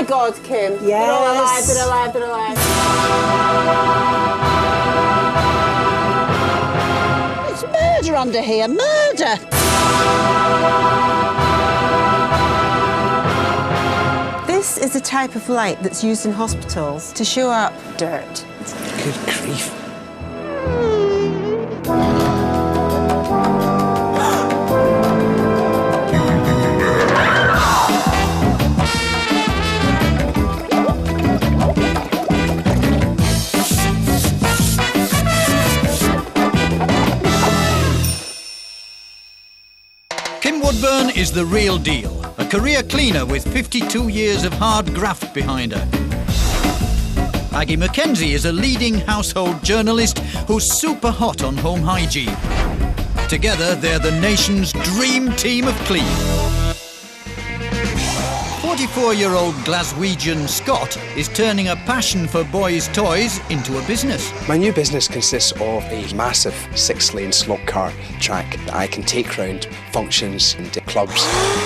my God, Kim. Yes. They're all alive, they're alive, they're alive. It's murder under here, murder! This is a type of light that's used in hospitals to show up dirt. Good grief. Kim Woodburn is the real deal. A career cleaner with 52 years of hard graft behind her. Aggie Mackenzie is a leading household journalist who's super hot on home hygiene. Together, they're the nation's dream team of clean. 44-year-old Glaswegian Scott is turning a passion for boys' toys into a business. My new business consists of a massive 6-lane slot car track that I can take round functions and clubs.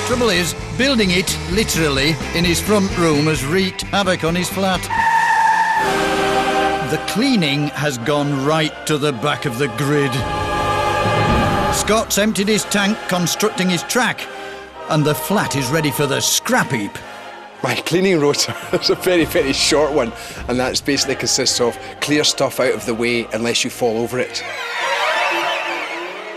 Trouble is, building it, literally, in his front room has wreaked havoc on his flat. The cleaning has gone right to the back of the grid. Scott's emptied his tank constructing his track, and the flat is ready for the scrap heap. My cleaning rota is a very, very short one, and that basically consists of clear stuff out of the way unless you fall over it.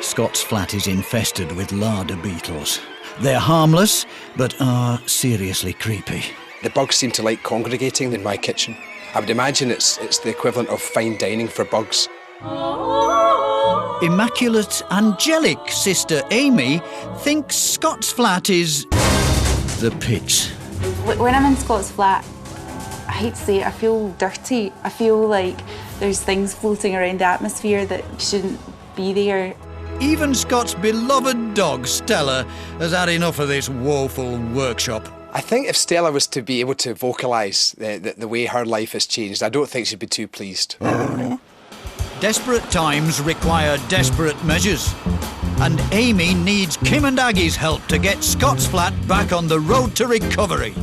Scott's flat is infested with larder beetles. They're harmless, but are seriously creepy. The bugs seem to like congregating in my kitchen. I would imagine it's the equivalent of fine dining for bugs. Immaculate, angelic sister Amy thinks Scott's flat is the pits. When I'm in Scott's flat, I hate to say it, I feel dirty. I feel like there's things floating around the atmosphere that shouldn't be there. Even Scott's beloved dog, Stella, has had enough of this woeful workshop. I think if Stella was to be able to vocalise the way her life has changed, I don't think she'd be too pleased. Desperate times require desperate measures. And Amy needs Kim and Aggie's help to get Scott's flat back on the road to recovery.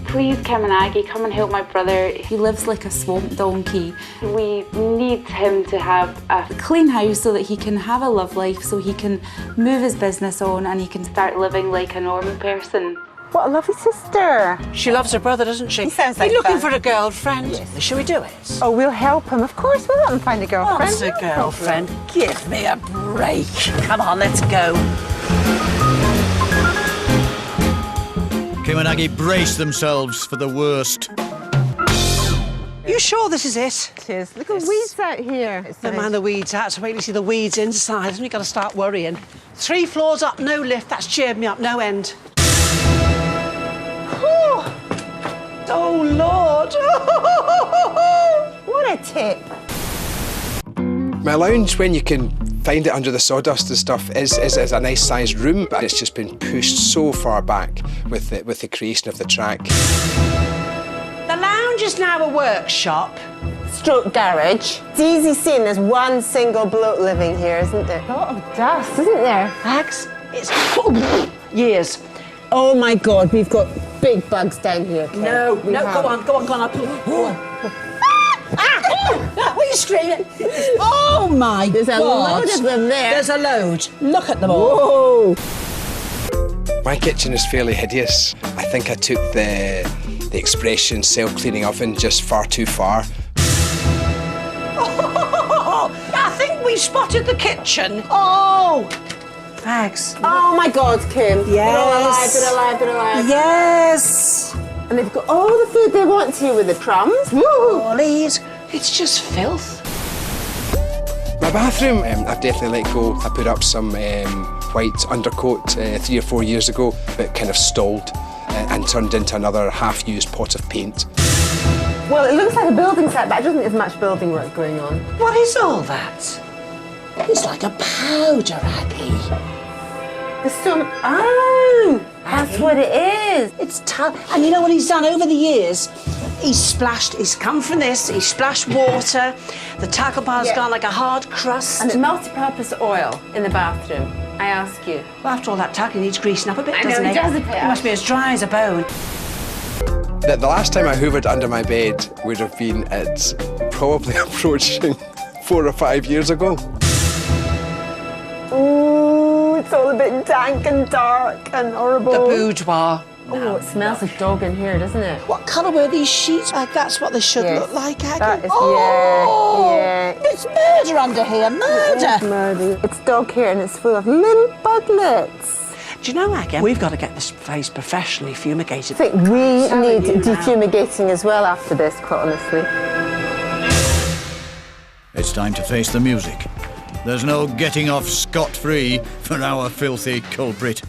Please, Kim and Aggie, come and help my brother. He lives like a swamp donkey. We need him to have a clean house so that he can have a love life, so he can move his business on and he can start living like a normal person. What a lovely sister. She loves her brother, doesn't she? He sounds like You're looking fun. for a girlfriend? Yes. Shall we do it? Oh, we'll help him. Of course, we'll let him find a girlfriend. What's a girlfriend? Give me a break. Come on, let's go. Kim and Aggie brace themselves for the worst. You sure this is it? It is. Look at weeds out here. It's Don't nice. mind the weeds out, so wait till you see the weeds inside, and we've got to start worrying. 3 floors up, no lift, that's cheered me up, no end. Oh, Lord! What a tip. My lounge, when you can find it under the sawdust and stuff, is a nice sized room, but it's just been pushed so far back with the creation of the track. The lounge is now a workshop. Stroke garage. It's easy seeing there's one single bloke living here, isn't there? A lot of dust, isn't there? Max, it's years. Oh my God, we've got big bugs down here. Kim. No, We no, have. go on, I'll pull. What are you screaming? Oh my There's a God. load of them there. There's a load. Look at them all. Whoa. My kitchen is fairly hideous. I think I took the expression self-cleaning oven just far too far. Oh, I think we spotted the kitchen. Oh, Fags. Oh my God, Kim. Yes. They're all alive, they're alive, they're alive. Yes. And they've got all the food they want here with the crumbs. Woo! Ollies, it's just filth. My bathroom, I've definitely let go. I put up some white undercoat 3 or 4 years ago, but kind of stalled and turned into another half-used pot of paint. Well, it looks like a building site, but I don't think there's much building work going on. What is all that? It's like a powder, Aggie. There's some... Oh! That's what it is. It's and you know what he's done over the years? He's come from this, he splashed water, the tackle bar's gone like a hard crust. And it's multi-purpose oil in the bathroom, I ask you. Well, after all that tack, he needs greasing up a bit, I know, doesn't he? he does a bit. He must be as dry as a bone. The last time I hoovered under my bed would have been at probably approaching 4 or 5 years ago. Ooh, it's all a bit dank and dark and horrible. The boudoir. Oh, it smells of dog in here, doesn't it? What colour were these sheets? Like, that's what they should Yes, look like, Aggie. that is- oh, yeah. It's murder under here, murder. It's murder. It's dog hair and it's full of little bugleets. Do you know, Aggie, we've got to get this place professionally fumigated. I think we need defumigating as well after this, quite honestly. It's time to face the music. There's no getting off scot-free for our filthy culprit.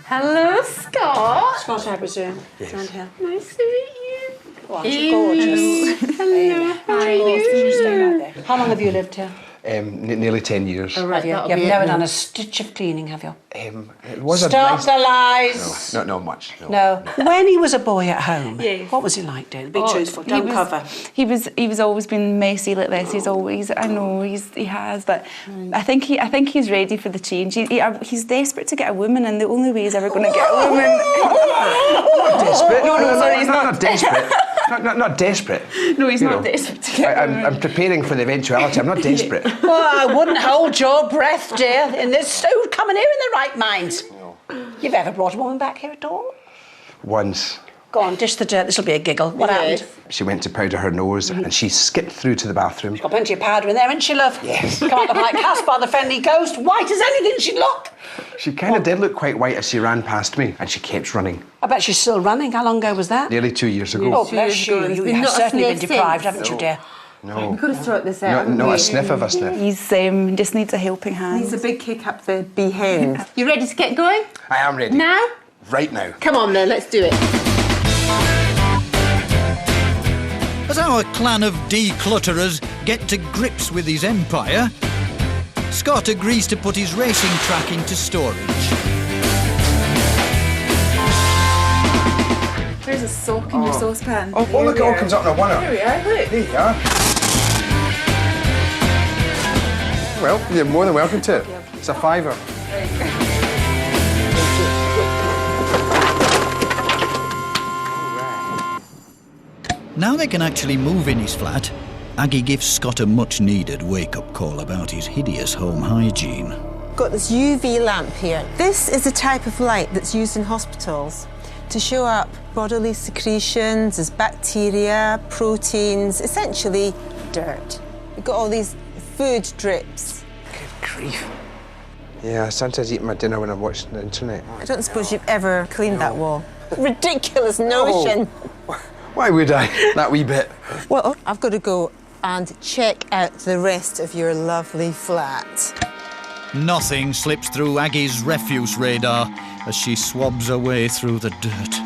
Hello, Scott. Scott, I presume. Yes. Down here. Nice to meet you. Oh, aren't you gorgeous? Hello. How long have you lived here? Nearly 10 years. Have you? You've never done a stitch of cleaning, have you? It was Stop a nice... the lies. No, not much. No. When he was a boy at home, Yes. what was he like, Dale? Be truthful, don't cover. He was always been messy like this. He's always, I know he has, but I think he's ready for the change. He's desperate to get a woman, and the only way he's ever going to get a woman. Not desperate. No, sorry, he's not desperate. Not desperate. No, he's You not know, desperate to get a woman. I'm preparing for the eventuality. I'm not desperate. Well, I wouldn't hold your breath, dear, in this suit coming here in the right mind. You've ever brought a woman back here at all? Once Go on, dish the dirt. This'll be a giggle. What happened? she went to powder her nose and she skipped through to the bathroom. Got plenty of powder in there, hasn't she, love? Yes. Come on, look like Caspar the Friendly Ghost. White as anything she'd look. She kind of did look quite white as she ran past me, and she kept running. I bet she's still running. How long ago was that? Nearly 2 years ago. Oh, bless you. There's You been have not a certainly been sniff deprived, since. haven't you, dear? No. We've got to sort this out. Not a sniff of a sniff. He's just needs a helping hand. Needs a big kick up the behind. You ready to get going? I am ready. Now? Right now. Come on then, let's do it. As our clan of declutterers get to grips with his empire, Scott agrees to put his racing track into storage. There's a sock in your saucepan. Oh, look, it all comes up in a one. There we are, look. There you are. Well, you're more than welcome to it. It's a fiver. Now they can actually move in his flat, Aggie gives Scott a much-needed wake-up call about his hideous home hygiene. Got this UV lamp here. This is the type of light that's used in hospitals to show up bodily secretions as bacteria, proteins, essentially dirt. We've got all these food drips. Good grief. Yeah, I sometimes eat my dinner when I'm watching the internet. I don't suppose you've ever cleaned that wall. Ridiculous notion. Why would I? That wee bit. Well, I've got to go and check out the rest of your lovely flat. Nothing slips through Aggie's refuse radar as she swabs her way through the dirt.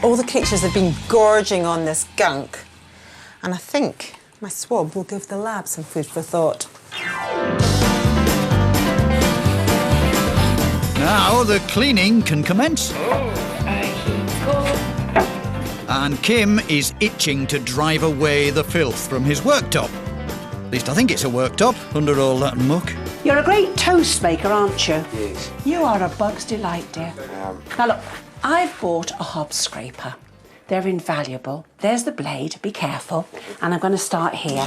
All the creatures have been gorging on this gunk, and I think my swab will give the lab some food for thought. Now the cleaning can commence. And Kim is itching to drive away the filth from his worktop. At least I think it's a worktop, under all that muck. You're a great toast maker, aren't you? Yes. You are a bug's delight, dear. Now look, I've bought a hob scraper. They're invaluable. There's the blade, be careful. And I'm going to start here.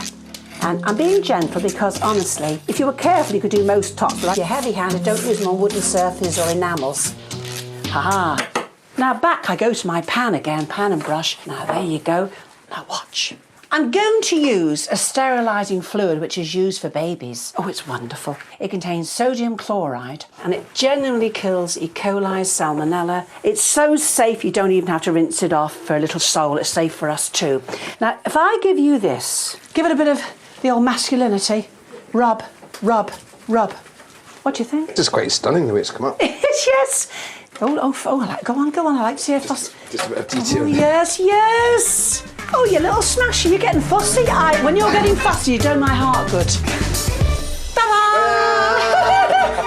And I'm being gentle because, honestly, if you were careful, you could do most tops. But if you're heavy-handed, don't use them on wooden surfaces or enamels. Ha-ha. Now back I go to my pan again, pan and brush. Now there you go. Now watch. I'm going to use a sterilising fluid which is used for babies. Oh, it's wonderful. It contains sodium chloride and it genuinely kills E. coli, salmonella. It's so safe you don't even have to rinse it off for a little soul. It's safe for us too. Now, if I give you this, give it a bit of the old masculinity. Rub, rub, rub. What do you think? It's quite stunning the way it's come up. Yes. Oh, I like, go on, I like to see it fuss. Just a bit of detail. Oh, yes. Oh, you little smasher, you're getting fussy. When you're getting fussy, you do my heart good. Ta-da!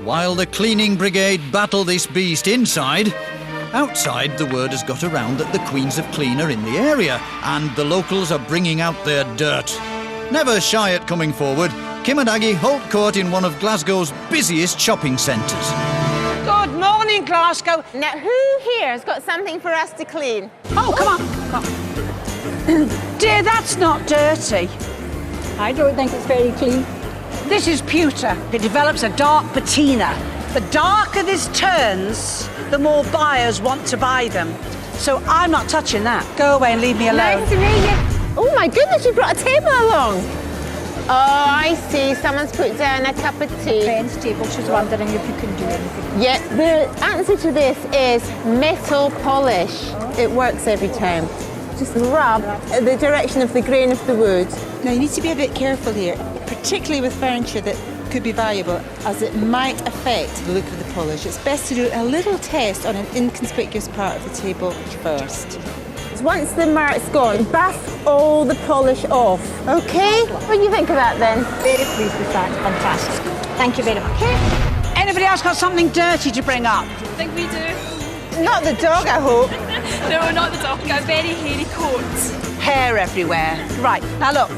While the cleaning brigade battle this beast inside, outside the word has got around that the Queen's of Clean are in the area and the locals are bringing out their dirt. Never shy at coming forward, Kim and Aggie hold court in one of Glasgow's busiest shopping centres. Good morning, morning, Glasgow. Now, who here has got something for us to clean? Oh, come on. Come on. Dear, that's not dirty. I don't think it's very clean. This is pewter. It develops a dark patina. The darker this turns, the more buyers want to buy them. So I'm not touching that. Go away and leave me alone. Nice to meet you. Oh my goodness, you brought a table along. Oh, I see. Someone's put down a cup of tea. Friend's table, she's wondering if you can do anything. Yeah, the answer to this is metal polish. It works every time. Just rub the direction of the grain of the wood. Now you need to be a bit careful here, particularly with furniture that could be valuable, as it might affect the look of the polish. It's best to do a little test on an inconspicuous part of the table first. Once the mark's gone, buff all the polish off. Okay? What do you think of that then? Very pleased with that. Fantastic. Thank you very much. Anybody else got something dirty to bring up? I think we do. Not the dog, I hope. No, not the dog. Got a very hairy coat. Hair everywhere. Right, now look,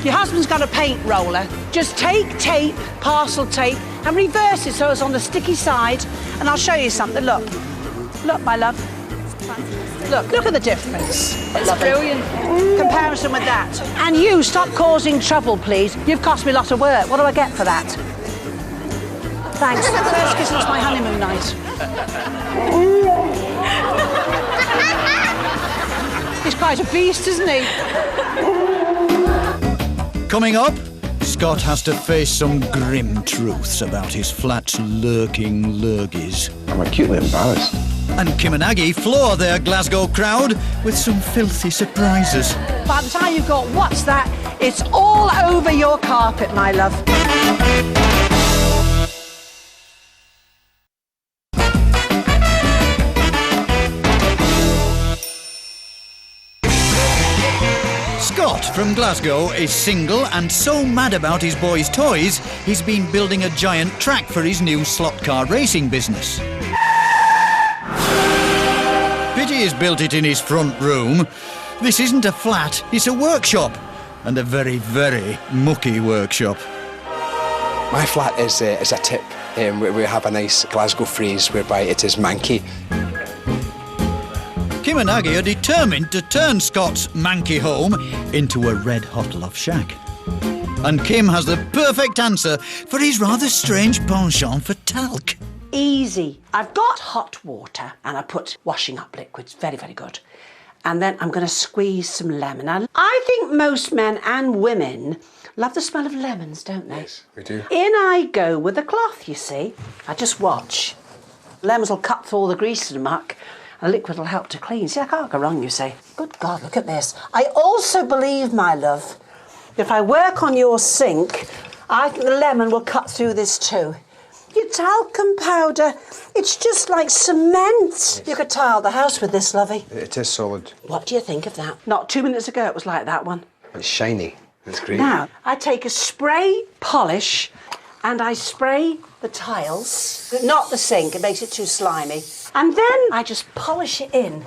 your husband's got a paint roller. Just take tape, parcel tape, and reverse it so it's on the sticky side, and I'll show you something. Look. Look, my love. Look at the difference. It's brilliant. Comparison with that. And you, stop causing trouble, please. You've cost me a lot of work. What do I get for that? Thanks. First kiss was my honeymoon night. He's quite a beast, isn't he? Coming up, Scott has to face some grim truths about his flat's lurking lurgies. I'm acutely embarrassed. And Kim and Aggie floor their Glasgow crowd with some filthy surprises. By the time you've got what's that, it's all over your carpet, my love. Scott from Glasgow is single and so mad about his boys' toys, he's been building a giant track for his new slot car racing business. Pity he's built it in his front room. This isn't a flat, it's a workshop. And a very, very mucky workshop. My flat is a tip. We have a nice Glasgow phrase whereby it is manky. Kim and Aggie are determined to turn Scott's manky home into a red-hot love shack. And Kim has the perfect answer for his rather strange penchant for talc. Easy. I've got hot water and I put washing up liquids. Very, very good. And then I'm going to squeeze some lemon. Now, I think most men and women love the smell of lemons, don't they? Yes, we do. In I go with the cloth, you see. I just watch. Lemons will cut through all the grease and muck. A liquid will help to clean. See, I can't go wrong, you see. Good God, look at this. I also believe, my love, if I work on your sink, I think the lemon will cut through this too. Your talcum powder, it's just like cement. Yes. You could tile the house with this, lovey. It is solid. What do you think of that? Not 2 minutes ago it was like that one. It's shiny. It's great. Now, I take a spray polish and I spray the tiles, not the sink, it makes it too slimy. And then I just polish it in.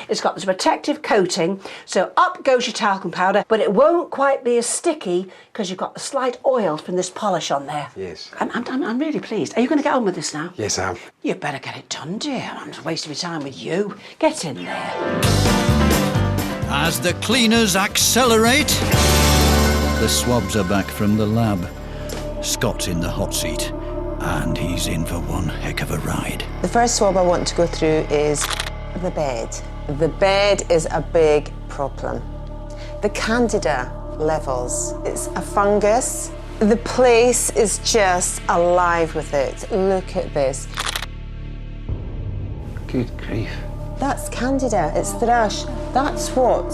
It's got this protective coating, so up goes your talcum powder, but it won't quite be as sticky because you've got the slight oil from this polish on there. Yes. I'm really pleased. Are you going to get on with this now? Yes, I am. You better get it done, dear. I'm just wasting my time with you. Get in there. As the cleaners accelerate, the swabs are back from the lab. Scott's in the hot seat, and he's in for one heck of a ride. The first swab I want to go through is the bed. The bed is a big problem. The Candida levels, it's a fungus. The place is just alive with it. Look at this. Good grief. That's Candida, it's thrush. That's what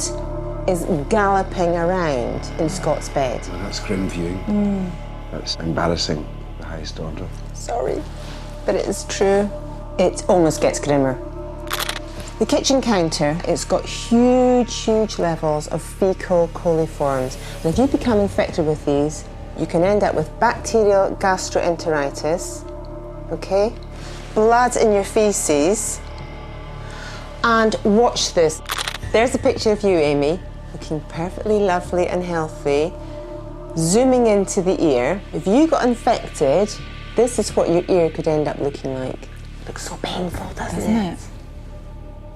is galloping around in Scott's bed. Well, that's grim viewing. That's embarrassing, the highest order. Sorry, but it is true. It almost gets grimmer. The kitchen counter, it's got huge levels of fecal coliforms. And if you become infected with these, you can end up with bacterial gastroenteritis, okay? Blood in your feces. And watch this. There's a picture of you, Amy, looking perfectly lovely and healthy, zooming into the ear. If you got infected, this is what your ear could end up looking like. Looks so painful, doesn't Isn't it?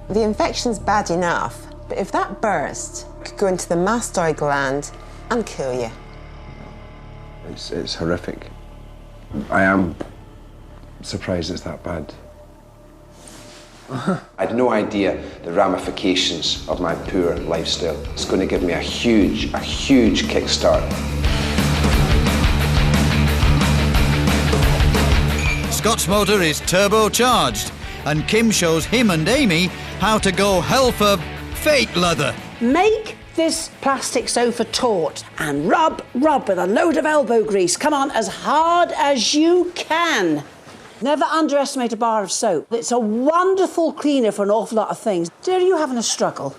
The infection's bad enough, but if that burst could go into the mastoid gland and kill you. It's horrific. I am surprised it's that bad. I had no idea the ramifications of my poor lifestyle. It's going to give me a huge kickstart. Scott's motor is turbocharged, and Kim shows him and Amy how to go hell for fake leather. Make this plastic sofa taut and rub with a load of elbow grease. Come on, as hard as you can. Never underestimate a bar of soap. It's a wonderful cleaner for an awful lot of things. Dear, are you having a struggle?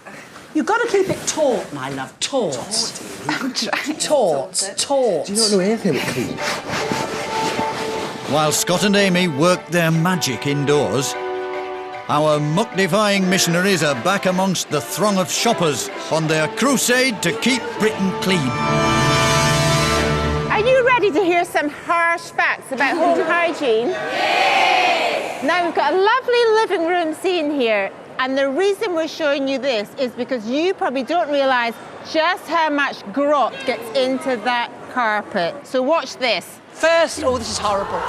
You've got to keep it taut, my love, taut. I'm trying. Taut. Do you not know anything about cleaning? While Scott and Amy work their magic indoors, our muck-defying missionaries are back amongst the throng of shoppers on their crusade to keep Britain clean. Are you ready to hear some harsh facts about home hygiene? Yes! Now we've got a lovely living room scene here, and the reason we're showing you this is because you probably don't realise just how much grot gets into that carpet. So watch this. First, oh, this is horrible.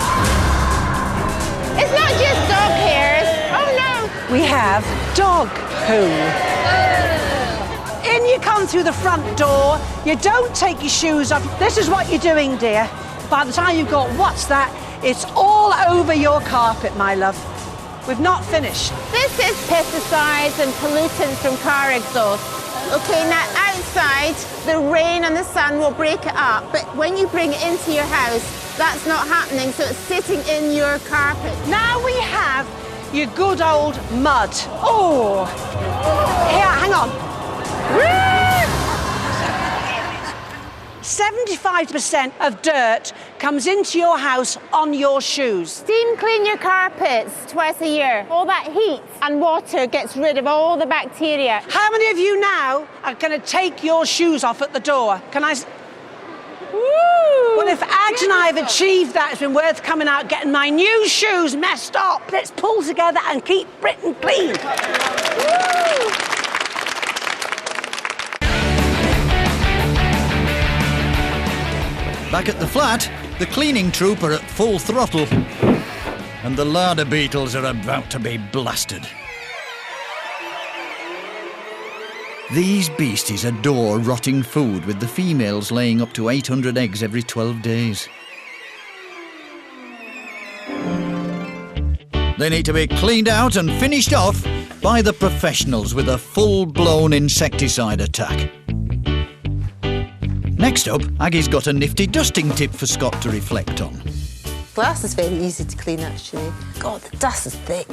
It's not just dog hairs. Oh no! We have dog poo. In you come through the front door, you don't take your shoes off. This is what you're doing, dear. By the time you've got what's that, it's all over your carpet, my love. We've not finished. This is pesticides and pollutants from car exhaust. Okay, now outside, the rain and the sun will break it up, but when you bring it into your house, that's not happening, so it's sitting in your carpet. Now we have your good old mud. Oh! Here, hang on. 75% of dirt comes into your house on your shoes. Steam clean your carpets twice a year. All that heat and water gets rid of all the bacteria. How many of you now are going to take your shoes off at the door? Can I... Woo! Well, if Ags and I have achieved that, it's been worth coming out getting my new shoes messed up. Let's pull together and keep Britain clean. Woo! Back at the flat, the cleaning troop are at full throttle, and the larder beetles are about to be blasted. These beasties adore rotting food, with the females laying up to 800 eggs every 12 days. They need to be cleaned out and finished off by the professionals with a full-blown insecticide attack. Next up, Aggie's got a nifty dusting tip for Scott to reflect on. Glass is very easy to clean, actually. God, the dust is thick.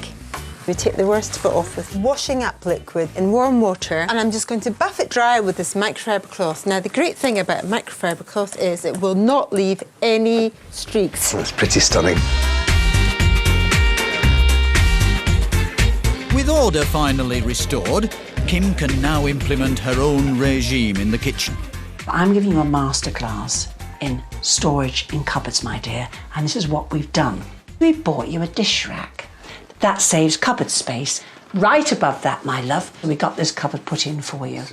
We take the worst of it off with washing up liquid in warm water, and I'm just going to buff it dry with this microfiber cloth. Now, the great thing about a microfiber cloth is it will not leave any streaks. That's pretty stunning. With order finally restored, Kim can now implement her own regime in the kitchen. I'm giving you a masterclass in storage in cupboards, my dear, and this is what we've done. We've bought you a dish rack. That saves cupboard space. Right above that, my love, we got this cupboard put in for you.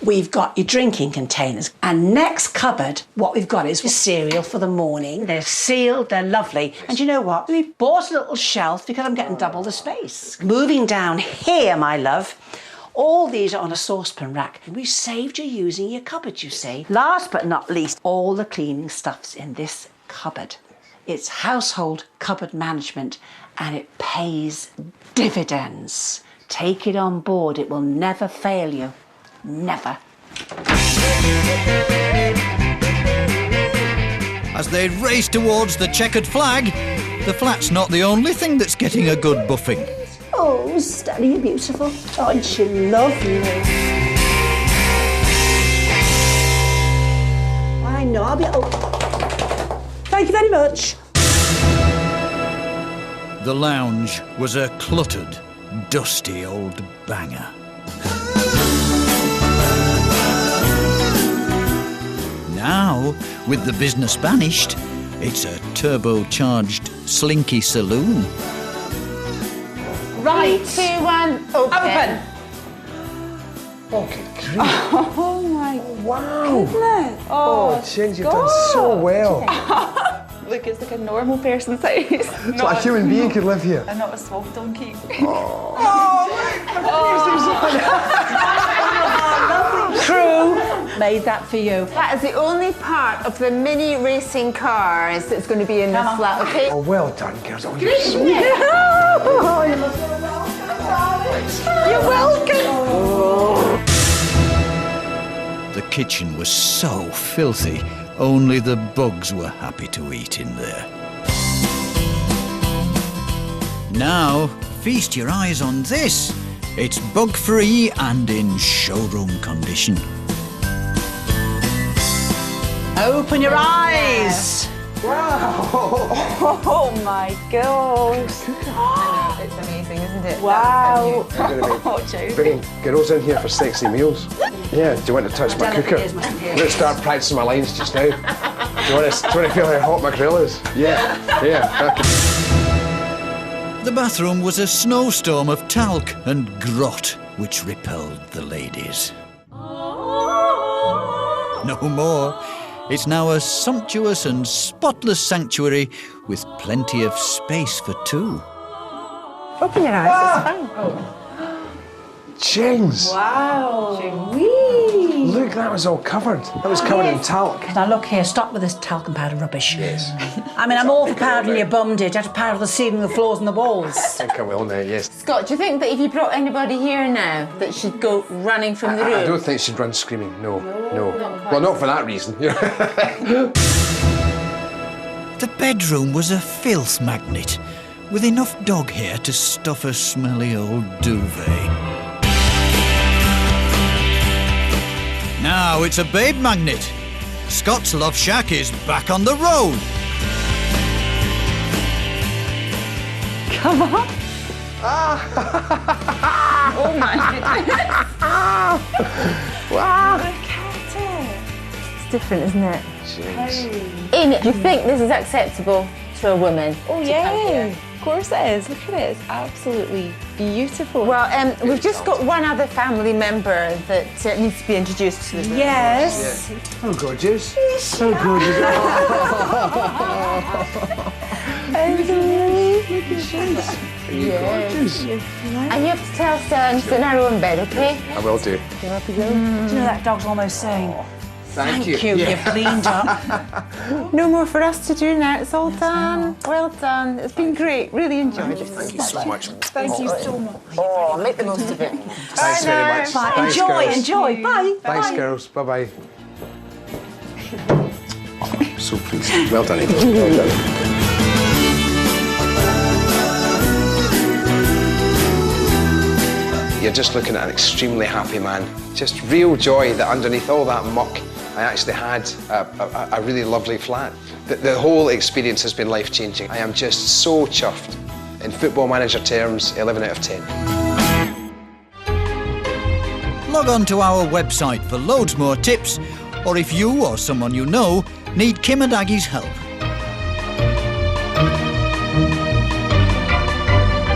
We've got your drinking containers. And next cupboard, what we've got is cereal for the morning. They're sealed, they're lovely. And you know what? We've bought a little shelf because I'm getting double the space. Moving down here, my love, all these are on a saucepan rack. We saved you using your cupboard, you see. Last but not least, all the cleaning stuff's in this cupboard. It's household cupboard management, and it pays dividends. Take it on board. It will never fail you. Never. As they race towards the checkered flag, the flat's not the only thing that's getting a good buffing. Oh, Stanley, you're beautiful. Aren't you lovely? I know, I'll be... Oh. Thank you very much. The lounge was a cluttered, dusty old banger. Now, with the business banished, it's a turbocharged, slinky saloon. Right. 3, 2, 1, open. Open. Okay, great. Oh my Wow. goodness. Oh, James, you've done so well. Look, it's like a normal person size. It's like a human being could live here. And not a swamp donkey. Crew made that for you. That is the only part of the mini racing cars that's going to be in this flat, okay? Oh, well done, girls. Oh, you're so You're welcome. The kitchen was so filthy, only the bugs were happy to eat in there. Now, feast your eyes on this. It's bug-free and in showroom condition. Open your eyes. Oh my gosh. It's amazing, isn't it? Wow. Oh, bringing girls in here for sexy meals. Yeah, do you want to touch my cooker? I'm going to start practicing my lines just now. Do you want to feel how hot my grill is? Yeah, yeah. The bathroom was a snowstorm of talc and grot, which repelled the ladies. No more. It's now a sumptuous and spotless sanctuary with plenty of space for two. Open your eyes, it's fine. James! Wow. Look, that was all covered. That was covered in talc. Now look here, stop with this talcum powder rubbish. Yes. I mean, I'm all for powdering your bum, did you? Have to powder the ceiling, the floors and the walls. I think I will now, yes. Scott, do you think that if you brought anybody here now, that she'd go running from the room? I don't think she'd run screaming, no. Well, not for that reason. The bedroom was a filth magnet, with enough dog hair to stuff a smelly old duvet. Now it's a babe magnet. Scott's Love Shack is back on the road. Come on. Oh my goodness. Wow. Look at it. It's different, isn't it? James. Amy, do you think this is acceptable to a woman? Oh yeah. Of course it is. Look at it. It's absolutely beautiful. Well, we've just got one other family member that needs to be introduced to the room. Yes. Oh, gorgeous. So gorgeous. Are you gorgeous? And you have to tell Stella she's in her own bed, okay? I will do. Do you know that dog's almost saying, Thank you. you've cleaned up. No more for us to do now. It's all done. Well done. It's been great. Really enjoyed it. Thank you so much. Thank you so much. Oh, make the most of it. Thanks very much. Bye. Thanks, Enjoy, girls. enjoy. Bye. Thanks, girls. Bye-bye. Oh, I'm so pleased. Well done, Amy. Well done. You're just looking at an extremely happy man. Just real joy that underneath all that muck, I actually had a really lovely flat. The whole experience has been life-changing. I am just so chuffed. In Football Manager terms, 11 out of 10. Log on to our website for loads more tips, or if you or someone you know need Kim and Aggie's help.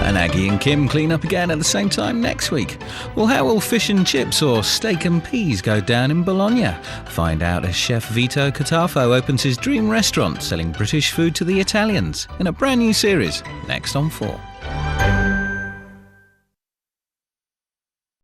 And Aggie and Kim clean up again at the same time next week. Well, how will fish and chips or steak and peas go down in Bologna? Find out as Chef Vito Catafo opens his dream restaurant selling British food to the Italians in a brand new series next on 4.